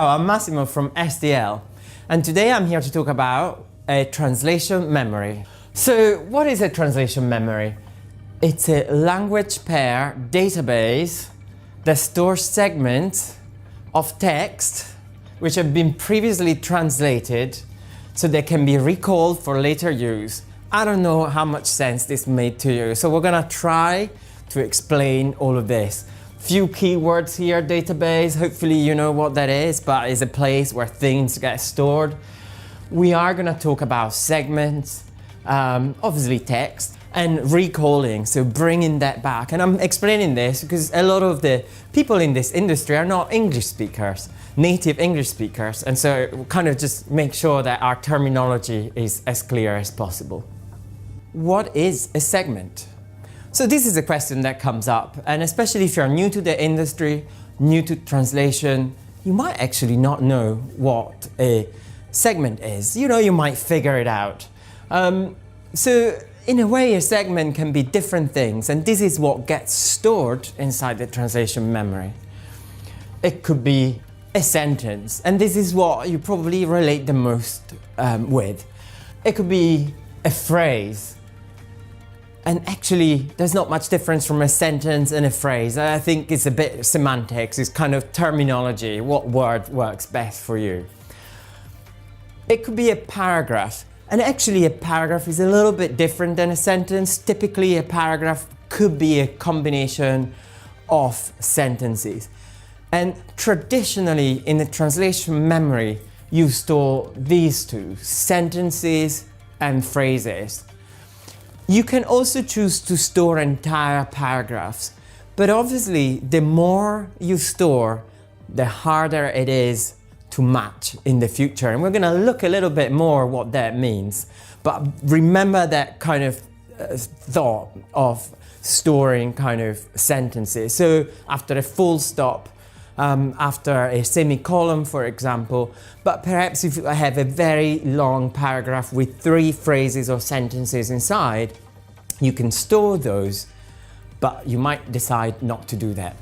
Ciao, I'm Massimo from SDL, and today I'm here to talk about a translation memory. So what is a translation memory? It's a language pair database that stores segments of text which have been previously translated so they can be recalled for later use. I don't know how much sense this made to you, so we're gonna try to explain all of this. Few keywords here, database, hopefully you know what that is, but it's a place where things get stored. We are gonna talk about segments, obviously text, and recalling, so bringing that back. And I'm explaining this because a lot of the people in this industry are not English speakers, native English speakers, and so we'll kind of just make sure that our terminology is as clear as possible. What is a segment? So this is a question that comes up, and especially if you're new to the industry, new to translation, you might actually not know what a segment is. You know, you might figure it out. So in a way, a segment can be different things, and this is what gets stored inside the translation memory. It could be a sentence, and this is what you probably relate the most with. It could be a phrase. And actually, there's not much difference from a sentence and a phrase. I think it's a bit semantics, it's kind of terminology, what word works best for you. It could be a paragraph, and actually a paragraph is a little bit different than a sentence. Typically, a paragraph could be a combination of sentences. And traditionally, in the translation memory, you store these two, sentences and phrases. You can also choose to store entire paragraphs, but obviously the more you store, the harder it is to match in the future. And we're going to look a little bit more what that means. But remember that kind of thought of storing kind of sentences. So after a full stop, after a semicolon, for example, but perhaps if you have a very long paragraph with 3 phrases or sentences inside, you can store those, but you might decide not to do that.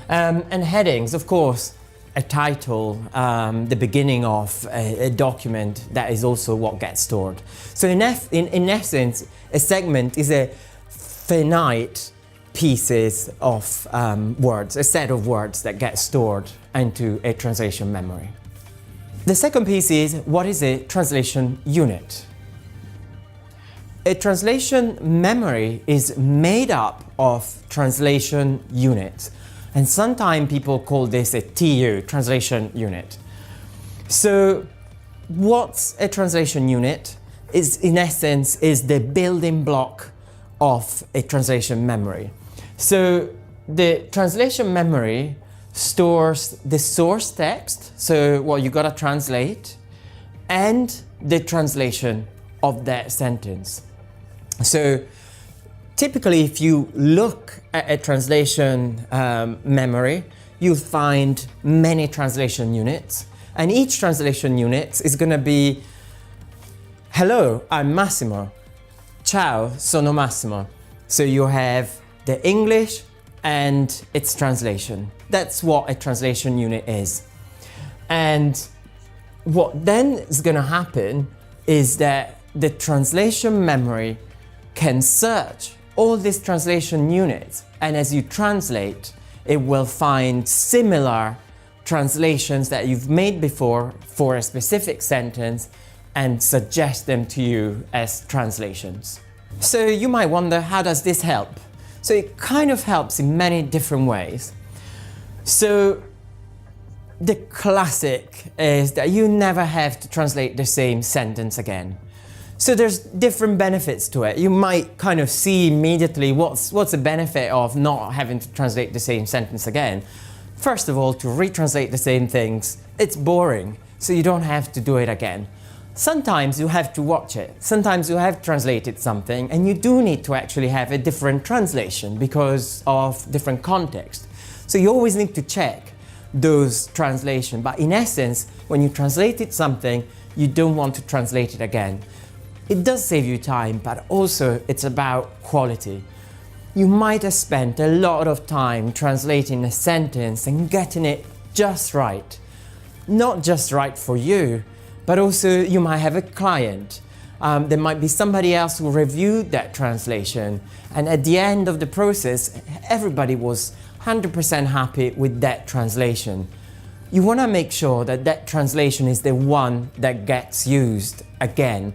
And headings, of course, a title, the beginning of a document, that is also what gets stored. So in essence, a segment is a finite pieces of words, a set of words that get stored into a translation memory. The second piece is, what is a translation unit? A translation memory is made up of translation units, and sometimes people call this a TU, translation unit. So what's a translation unit? Is in essence is the building block of a translation memory. So the translation memory stores the source text, so what you gotta translate, and the translation of that sentence. So typically if you look at a translation memory, you'll find many translation units, and each translation unit is gonna be, hello, I'm Massimo. Ciao, sono Massimo. So you have the English and its translation. That's what a translation unit is. And what then is going to happen is that the translation memory can search all these translation units, and as you translate, it will find similar translations that you've made before for a specific sentence and suggest them to you as translations. So you might wonder, how does this help? So it kind of helps in many different ways. So the classic is that you never have to translate the same sentence again. So there's different benefits to it. You might kind of see immediately what's the benefit of not having to translate the same sentence again. First of all, to retranslate the same things, it's boring, so you don't have to do it again. Sometimes you have to watch it. Sometimes you have translated something and you do need to actually have a different translation because of different context. So you always need to check those translations. But in essence, when you translated something, you don't want to translate it again. It does save you time, but also it's about quality. You might have spent a lot of time translating a sentence and getting it just right. not just right for you, but also you might have a client. There might be somebody else who reviewed that translation, and at the end of the process, everybody was 100% happy with that translation. You want to make sure that that translation is the one that gets used again.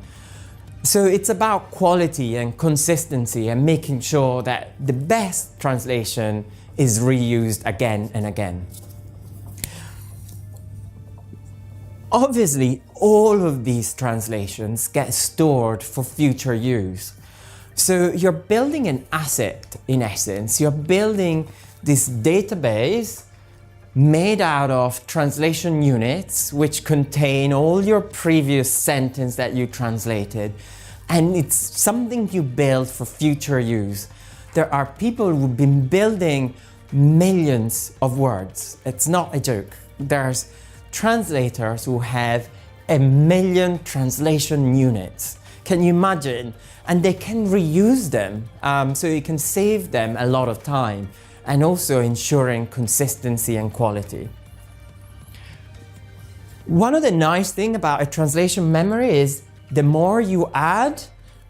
So it's about quality and consistency and making sure that the best translation is reused again and again. Obviously, all of these translations get stored for future use. So you're building an asset, in essence. You're building this database made out of translation units which contain all your previous sentence that you translated. And it's something you build for future use. There are people who've been building millions of words. It's not a joke. There's translators who have 1 million translation units. Can you imagine? And they can reuse them, so you can save them a lot of time and also ensuring consistency and quality. One of the nice things about a translation memory is the more you add,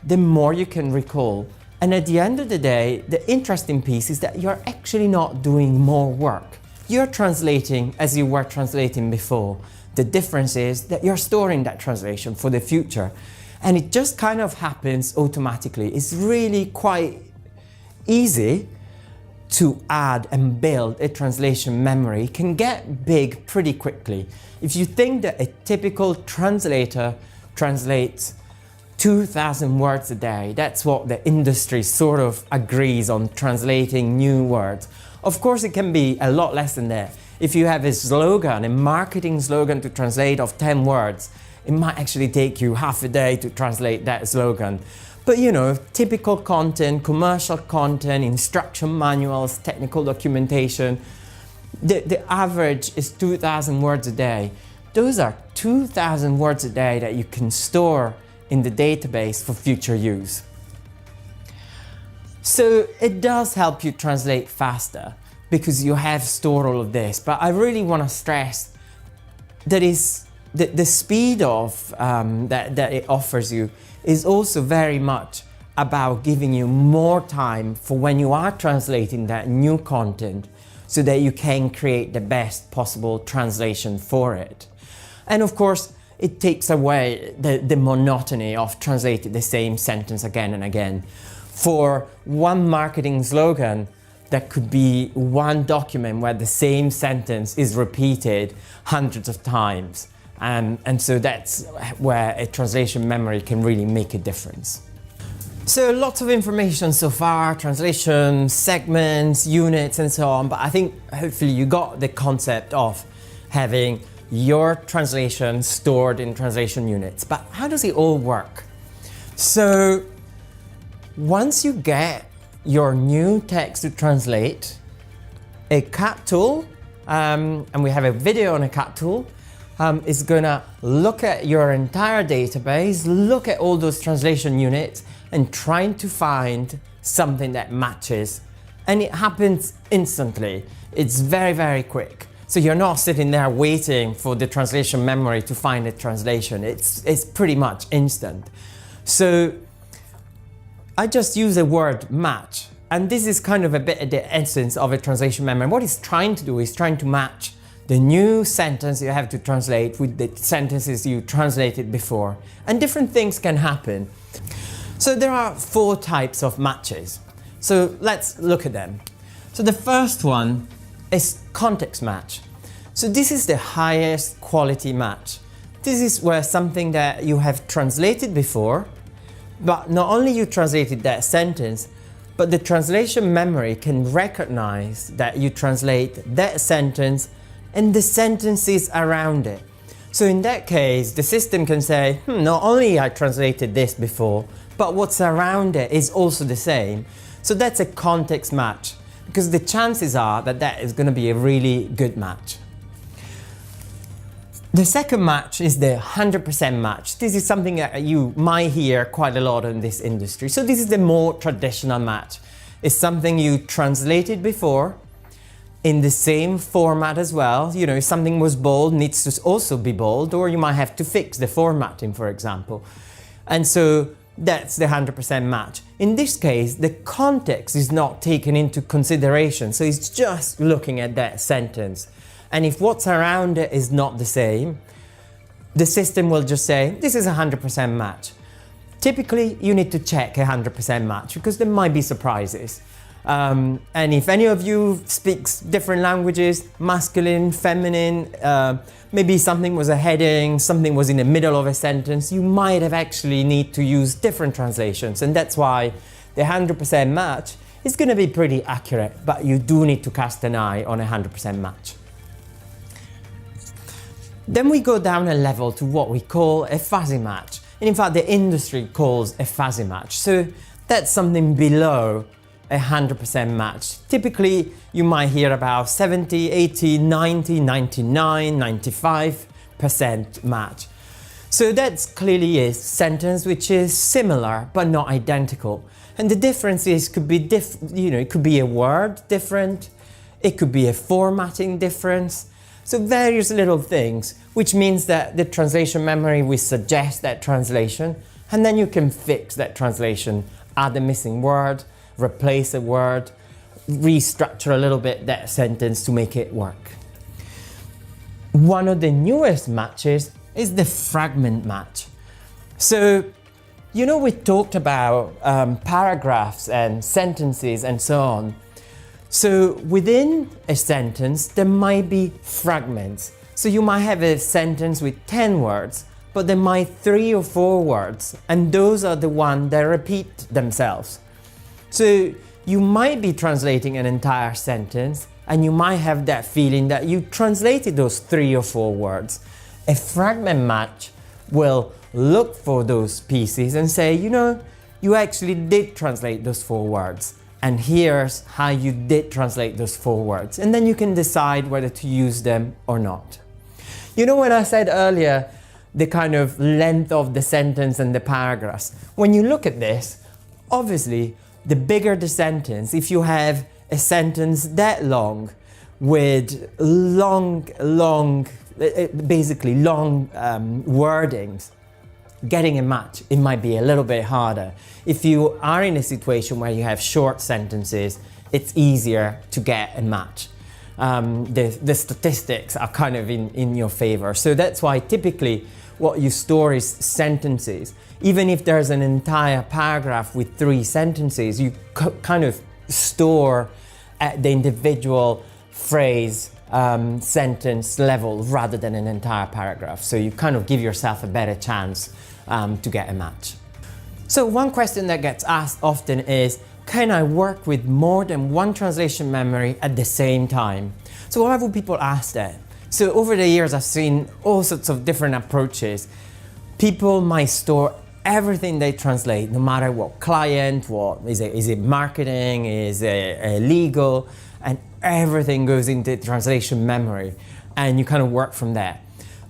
the more you can recall. And at the end of the day, the interesting piece is that you're actually not doing more work. You're translating as you were translating before. The difference is that you're storing that translation for the future. And it just kind of happens automatically. It's really quite easy to add and build a translation memory. It can get big pretty quickly. If you think that a typical translator translates 2,000 words a day, that's what the industry sort of agrees on translating new words. Of course, it can be a lot less than that. If you have a slogan, a marketing slogan to translate of 10 words, it might actually take you half a day to translate that slogan. But you know, typical content, commercial content, instruction manuals, technical documentation, the average is 2,000 words a day. Those are 2,000 words a day that you can store in the database for future use. So it does help you translate faster because you have stored all of this. But I really want to stress that the speed of that it offers you is also very much about giving you more time for when you are translating that new content so that you can create the best possible translation for it. And of course, it takes away the monotony of translating the same sentence again and again. For one marketing slogan, that could be one document where the same sentence is repeated hundreds of times. And so that's where a translation memory can really make a difference. So lots of information so far, translation, segments, units, and so on. But I think hopefully you got the concept of having your translation stored in translation units. But how does it all work? So once you get your new text to translate, a cat tool, and we have a video on a cat tool, is gonna look at your entire database, look at all those translation units, and trying to find something that matches. And it happens instantly. It's very, very quick. So you're not sitting there waiting for the translation memory to find a translation. It's pretty much instant. So I just use the word match. And this is kind of a bit of the essence of a translation memory. What it's trying to do is trying to match the new sentence you have to translate with the sentences you translated before. And different things can happen. So there are 4 types of matches. So let's look at them. So the first one is context match. So this is the highest quality match. This is where something that you have translated before, but not only you translated that sentence, but the translation memory can recognize that you translate that sentence and the sentences around it. So in that case, the system can say, not only I translated this before, but what's around it is also the same. So that's a context match, because the chances are that that is going to be a really good match. The second match is the 100% match. This is something that you might hear quite a lot in this industry. So this is the more traditional match. It's something you translated before, in the same format as well. You know, if something was bold, needs to also be bold, or you might have to fix the formatting, for example. And so that's the 100% match. In this case, the context is not taken into consideration, so it's just looking at that sentence. And if what's around it is not the same, the system will just say, this is a 100% match. Typically, you need to check a 100% match because there might be surprises. And if any of you speaks different languages, masculine, feminine, maybe something was a heading, something was in the middle of a sentence, you might have actually need to use different translations. And that's why the 100% match is going to be pretty accurate, but you do need to cast an eye on a 100% match. Then we go down a level to what we call a fuzzy match. And in fact, the industry calls a fuzzy match. So that's something below a 100% match. Typically, you might hear about 70, 80, 90, 99, 95% match. So that's clearly a sentence which is similar but not identical. And the differences could be it could be a word different, it could be a formatting difference. So various little things, which means that the translation memory will suggest that translation, and then you can fix that translation, add a missing word, replace a word, restructure a little bit that sentence to make it work. One of the newest matches is the fragment match. So, you know, we talked about paragraphs and sentences and so on. So within a sentence, there might be fragments. So you might have a sentence with 10 words, but there might 3 or 4 words, and those are the ones that repeat themselves. So you might be translating an entire sentence, and you might have that feeling that you translated those 3 or 4 words. A fragment match will look for those pieces and say, you know, you actually did translate those 4 words. And here's how you did translate those 4 words. And then you can decide whether to use them or not. You know, when I said earlier, the kind of length of the sentence and the paragraphs, when you look at this, obviously, the bigger the sentence, if you have a sentence that long with long wordings, getting a match, it might be a little bit harder. If you are in a situation where you have short sentences, it's easier to get a match. The statistics are kind of in your favor. So that's why typically what you store is sentences. Even if there's an entire paragraph with 3 sentences, you kind of store at the individual phrase sentence level rather than an entire paragraph. So you kind of give yourself a better chance to get a match. So one question that gets asked often is, can I work with more than one translation memory at the same time? So why would people ask that? So over the years, I've seen all sorts of different approaches. People might store everything they translate, no matter what client, is it marketing, is it legal, and everything goes into translation memory, and you kind of work from there.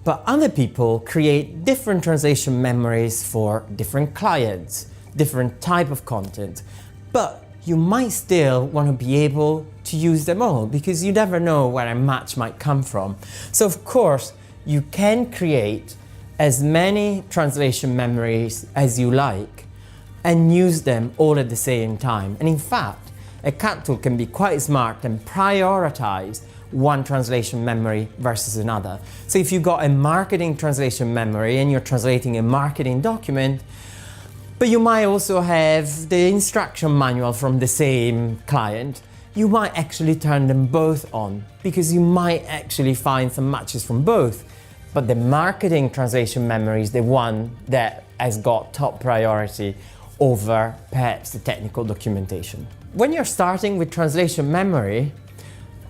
But other people create different translation memories for different clients, different type of content. But you might still want to be able to use them all because you never know where a match might come from. So of course, you can create as many translation memories as you like and use them all at the same time. And in fact, a CAT tool can be quite smart and prioritize one translation memory versus another. So if you've got a marketing translation memory and you're translating a marketing document, but you might also have the instruction manual from the same client, you might actually turn them both on because you might actually find some matches from both. But the marketing translation memory is the one that has got top priority over perhaps the technical documentation. When you're starting with translation memory,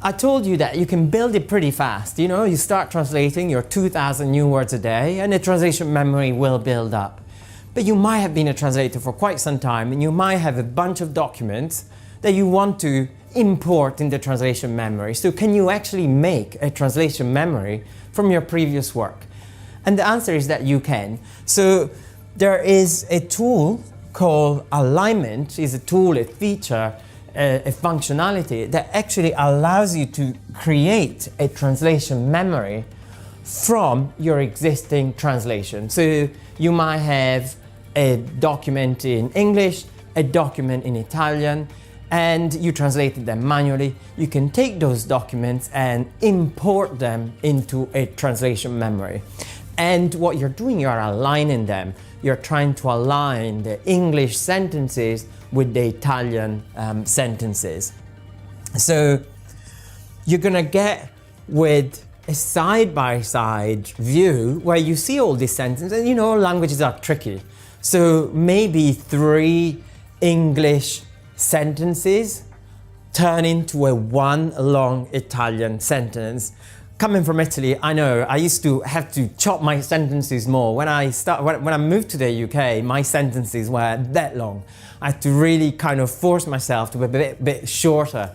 I told you that you can build it pretty fast. You know, you start translating your 2,000 new words a day and the translation memory will build up. But you might have been a translator for quite some time and you might have a bunch of documents that you want to import in the translation memory. So can you actually make a translation memory from your previous work? And the answer is that you can. So there is a tool called Alignment. It's a tool, a feature a functionality that actually allows you to create a translation memory from your existing translation. So you might have a document in English, a document in Italian, and you translated them manually. You can take those documents and import them into a translation memory. And what you're doing, you're aligning them. You're trying to align the English sentences with the Italian sentences. So you're gonna get with a side-by-side view where you see all these sentences, and you know languages are tricky. So maybe 3 English sentences turn into a one long Italian sentence. Coming from Italy, I know I used to have to chop my sentences more. When I moved to the UK, my sentences were that long. I had to really kind of force myself to be a bit shorter.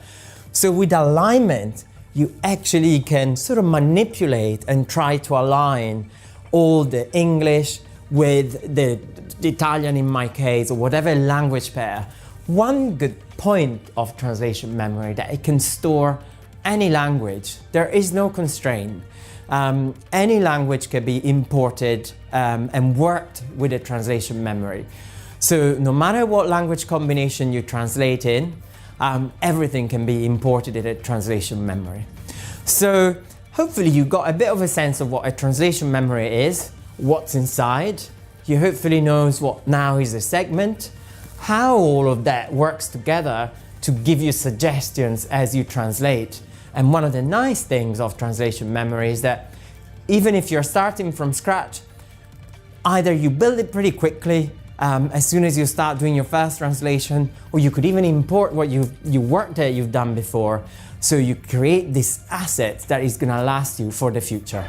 So with alignment, you actually can sort of manipulate and try to align all the English with the Italian in my case, or whatever language pair. One good point of translation memory that it can store any language. There is no constraint. Any language can be imported and worked with a translation memory. So no matter what language combination you translate in, everything can be imported in a translation memory. So hopefully you got a bit of a sense of what a translation memory is, what's inside. You hopefully knows what now is a segment, how all of that works together to give you suggestions as you translate. And one of the nice things of translation memory is that even if you're starting from scratch, either you build it pretty quickly as soon as you start doing your first translation, or you could even import what you've done before, so you create this asset that is going to last you for the future.